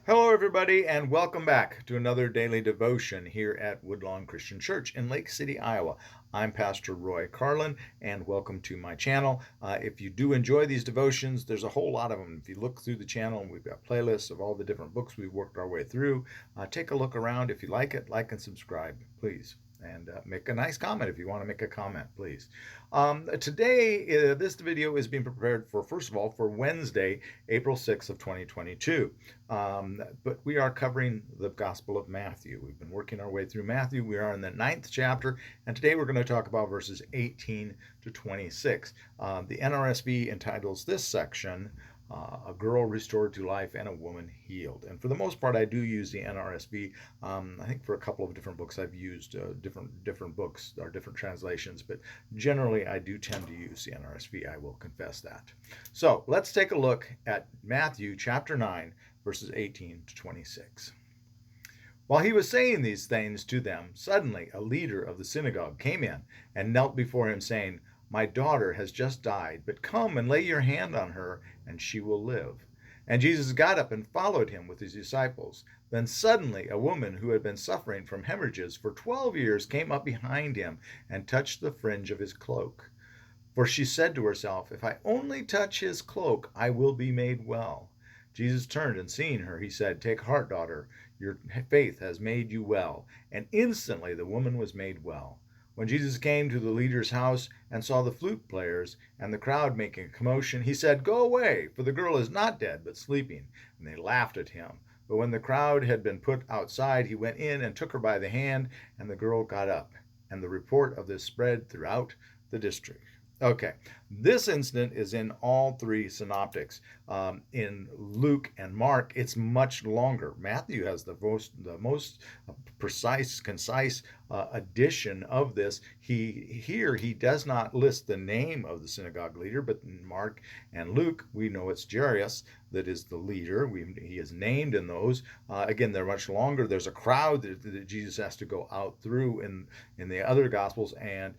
Hello, everybody, and welcome back to another daily devotion here at Woodlawn Christian Church in Lake City, Iowa. I'm Pastor Roy Carlin, and welcome to my channel. If you do enjoy these devotions, there's a whole lot of them. If you look through the channel, we've got playlists of all the different books we've worked our way through. Take a look around. If you like it, like and subscribe, please. And make a nice comment if you want to make a comment, please. Today, this video is being prepared for, first of all, for Wednesday, April 6th of 2022. But we are covering the Gospel of Matthew. We've been working our way through Matthew. We are in the 9th chapter, and today we're going to talk about verses 18 to 26. The NRSV entitles this section, a girl restored to life and a woman healed. And for the most part, I do use the NRSV. I think for a couple of different books, I've used different books or different translations, but generally I do tend to use the NRSV. I will confess that. So let's take a look at Matthew chapter 9, verses 18 to 26. While he was saying these things to them, suddenly a leader of the synagogue came in and knelt before him, saying, "My daughter has just died, but come and lay your hand on her, and she will live." And Jesus got up and followed him with his disciples. Then suddenly a woman who had been suffering from hemorrhages for 12 years came up behind him and touched the fringe of his cloak. For she said to herself, "If I only touch his cloak, I will be made well." Jesus turned and seeing her, he said, "Take heart, daughter, your faith has made you well." And instantly the woman was made well. When Jesus came to the leader's house and saw the flute players and the crowd making a commotion, he said, "Go away, for the girl is not dead, but sleeping." And they laughed at him. But when the crowd had been put outside, he went in and took her by the hand, and the girl got up. And the report of this spread throughout the district. Okay, this incident is in all three synoptics. In Luke and Mark, it's much longer. Matthew has the most precise, concise edition of this. He does not list the name of the synagogue leader, but in Mark and Luke, we know it's Jairus that is the leader. He is named in those. Again, they're much longer. There's a crowd that Jesus has to go out through in the other Gospels, and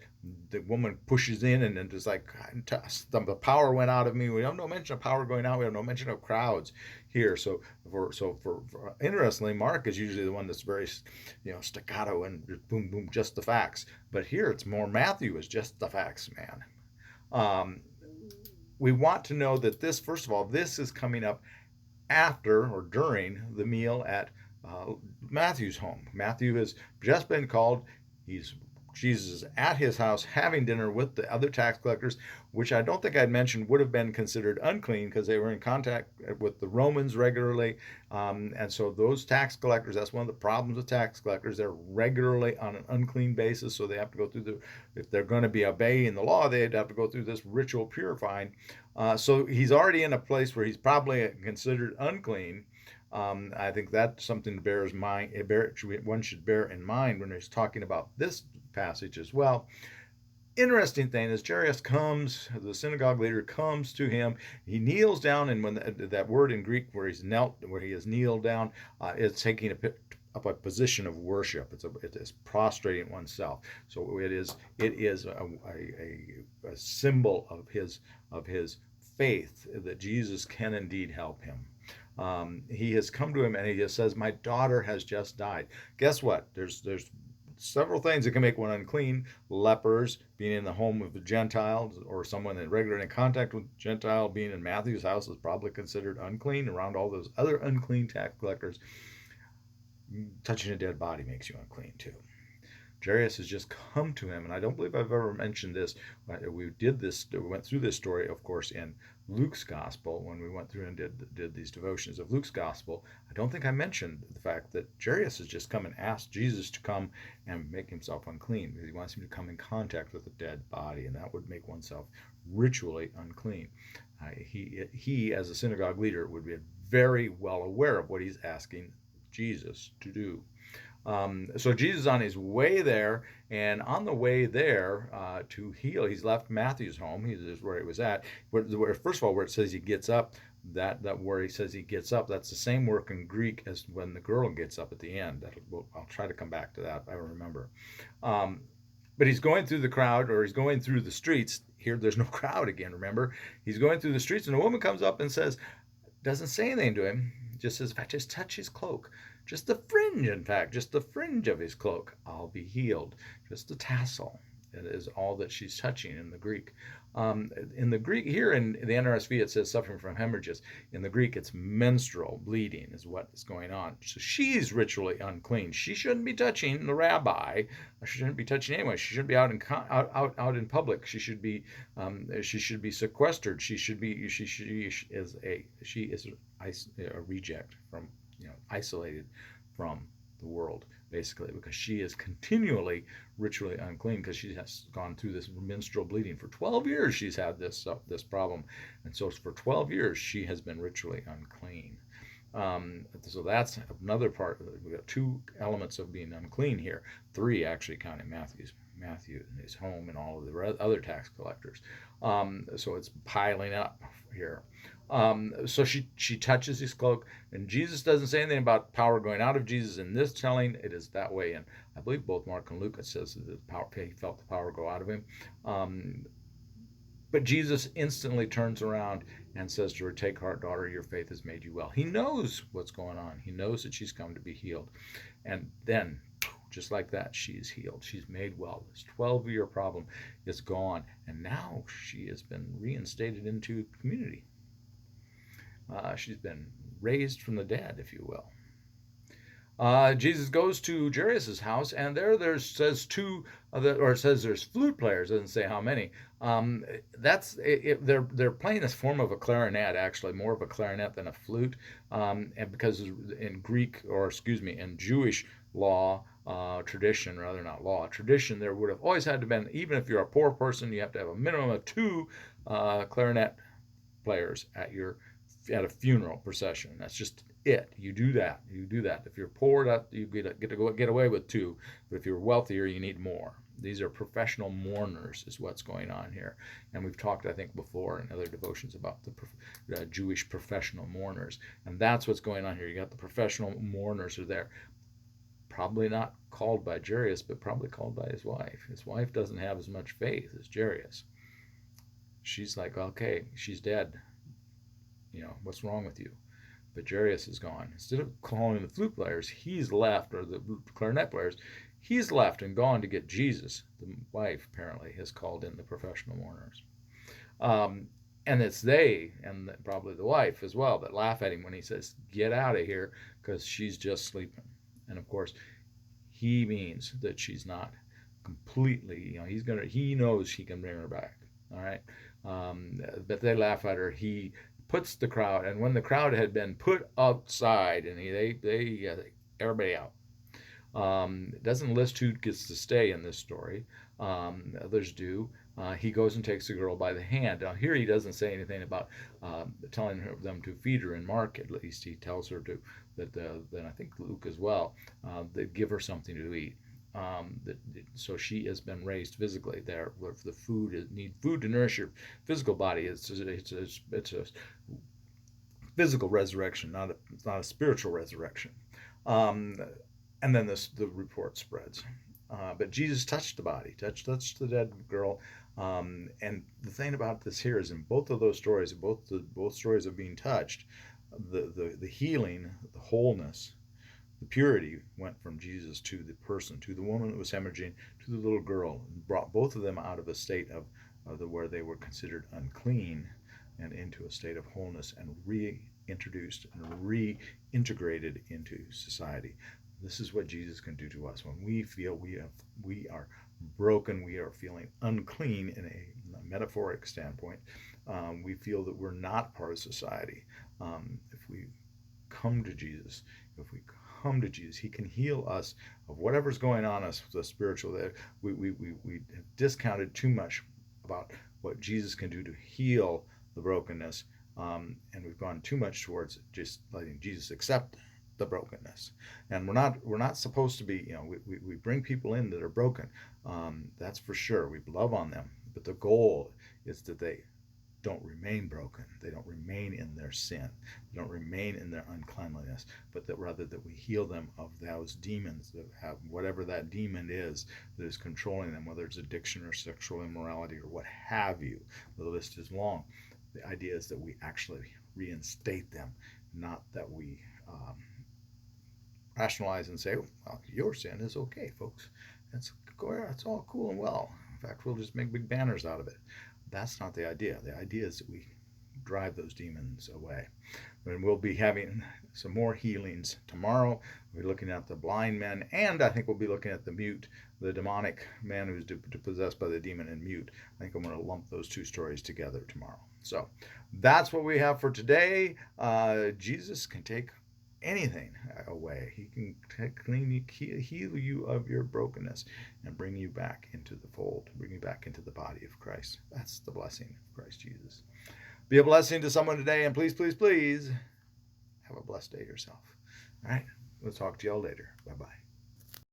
the woman pushes in and is like, the power went out of me. We have no mention of power going out. We have no mention of crowds here. So for interestingly, Mark is usually the one that's very, staccato and boom, boom, just the facts. But here it's more Matthew is just the facts, man. We want to know that this, first of all, this is coming up after or during the meal at Matthew's home. Matthew has just been called. Jesus is at his house having dinner with the other tax collectors, which I don't think I'd mentioned would have been considered unclean because they were in contact with the Romans regularly. And so those tax collectors, that's one of the problems with tax collectors. They're regularly on an unclean basis, so they have to go through if they're going to be obeying the law, they'd have to go through this ritual purifying. So he's already in a place where he's probably considered unclean. I think that's something to one should bear in mind when he's talking about this passage as well. Interesting thing is Jairus comes, the synagogue leader comes to him. He kneels down, and when that word in Greek where he's knelt, where he has kneeled down, it's taking up a position of worship. It is prostrating oneself. So it is a symbol of his faith that Jesus can indeed help him. He has come to him and he just says, "My daughter has just died." Guess what? There's several things that can make one unclean. Lepers, being in the home of the Gentiles, or someone in regular contact with Gentile, being in Matthew's house is probably considered unclean. Around all those other unclean tax collectors, touching a dead body makes you unclean too. Jairus has just come to him, and I don't believe I've ever mentioned this. We went through this story, of course, in Luke's Gospel when we went through and did these devotions of Luke's Gospel. I don't think I mentioned the fact that Jairus has just come and asked Jesus to come and make himself unclean because he wants him to come in contact with a dead body, and that would make oneself ritually unclean. He, as a synagogue leader, would be very well aware of what he's asking Jesus to do. So Jesus is on his way there, and on the way there to heal, he's left Matthew's home. This is where he was at. First of all, where it says he gets up, that where he says he gets up, that's the same word in Greek as when the girl gets up at the end. I'll try to come back to that. I remember. But he's going through the crowd, or he's going through the streets. Here, there's no crowd again, remember? He's going through the streets, and a woman comes up and says, doesn't say anything to him. just says, if I just touch his cloak, just the fringe, in fact, just the fringe of his cloak, I'll be healed. Just the tassel. It is all that she's touching in the Greek. In the Greek, here in the NRSV, it says suffering from hemorrhages. In the Greek, it's menstrual bleeding is what is going on. So she's ritually unclean. She shouldn't be touching the rabbi. She shouldn't be touching anyone. She shouldn't be out in public. She should be sequestered. She is a reject from, isolated from the world, basically, because she is continually ritually unclean, because she has gone through this menstrual bleeding. For 12 years she's had this problem, and so for 12 years she has been ritually unclean. So that's another part. We've got two elements of being unclean here, three actually, counting Matthew and his home and all of the other tax collectors. So it's piling up here. So she touches his cloak, and Jesus doesn't say anything about power going out of Jesus in this telling. It is that way, and I believe both Mark and Luke, it says that he felt the power go out of him. But Jesus instantly turns around and says to her, "Take heart, daughter, your faith has made you well." He knows what's going on. He knows that she's come to be healed. And then, just like that, she is healed. She's made well. This 12-year problem is gone, and now she has been reinstated into community. She's been raised from the dead, if you will. Jesus goes to Jairus' house, and it says there's flute players. It doesn't say how many. They're playing this form of a clarinet, actually, more of a clarinet than a flute, and because in Jewish law, tradition, there would have always had to been, even if you're a poor person, you have to have a minimum of 2 clarinet players at a funeral procession. That's just it. You do that. If you're poor, you get away with 2, but if you're wealthier, you need more. These are professional mourners, is what's going on here, and we've talked, I think, before in other devotions about the Jewish professional mourners, and that's what's going on here. You got the professional mourners are there, probably not called by Jairus, but probably called by his wife. His wife doesn't have as much faith as Jairus. She's like, okay, she's dead. What's wrong with you? But Jairus is gone. Instead of calling the flute players, he's left, or the clarinet players, he's left and gone to get Jesus. The wife, apparently, has called in the professional mourners. And it's they, and probably the wife as well, that laugh at him when he says, "Get out of here," because she's just sleeping. And of course, he means that she's not completely, he knows he can bring her back. All right. But they laugh at her. He puts the crowd, and when the crowd had been put outside, and they everybody out. It doesn't list who gets to stay in this story. Others do. He goes and takes the girl by the hand. Now here he doesn't say anything about telling them to feed her. In Mark, at least, he tells her to then I think Luke as well, that give her something to eat. So she has been raised physically. There, the need food to nourish your physical body. It's a physical resurrection, not a spiritual resurrection. And then the report spreads. But Jesus touched the body, touched the dead girl. And the thing about this here is, in both of those stories, both stories of being touched, the healing, the wholeness, the purity went from Jesus to the person, to the woman that was hemorrhaging, to the little girl, and brought both of them out of a state of where they were considered unclean, and into a state of wholeness, and reintroduced and reintegrated into society. This is what Jesus can do to us when we feel we are broken, we are feeling unclean in a metaphoric standpoint. We feel that we're not part of society. If we come to Jesus, he can heal us of whatever's going on us, the spiritual. That we have discounted too much about what Jesus can do to heal the brokenness, and we've gone too much towards just letting Jesus accept the brokenness. And we're not supposed to be, we bring people in that are broken. That's for sure. We love on them, but the goal is that they don't remain broken. They don't remain in their sin. They don't remain in their uncleanliness, but that rather that we heal them of those demons that have whatever that demon is that is controlling them, whether it's addiction or sexual immorality or what have you. The list is long. The idea is that we actually reinstate them, not that we rationalize and say, well, your sin is okay, folks. That's all cool and well. In fact, we'll just make big banners out of it. That's not the idea. The idea is that we drive those demons away. And we'll be having some more healings tomorrow. We'll be looking at the blind men, and I think we'll be looking at the mute, the demonic man who's possessed by the demon and mute. I think I'm going to lump those two stories together tomorrow. So that's what we have for today. Jesus can take anything away. He can heal you of your brokenness and bring you back into the fold, bring you back into the body of Christ. That's the blessing of Christ Jesus. Be a blessing to someone today, and please, please, please have a blessed day yourself. All right, we'll talk to y'all later. Bye-bye.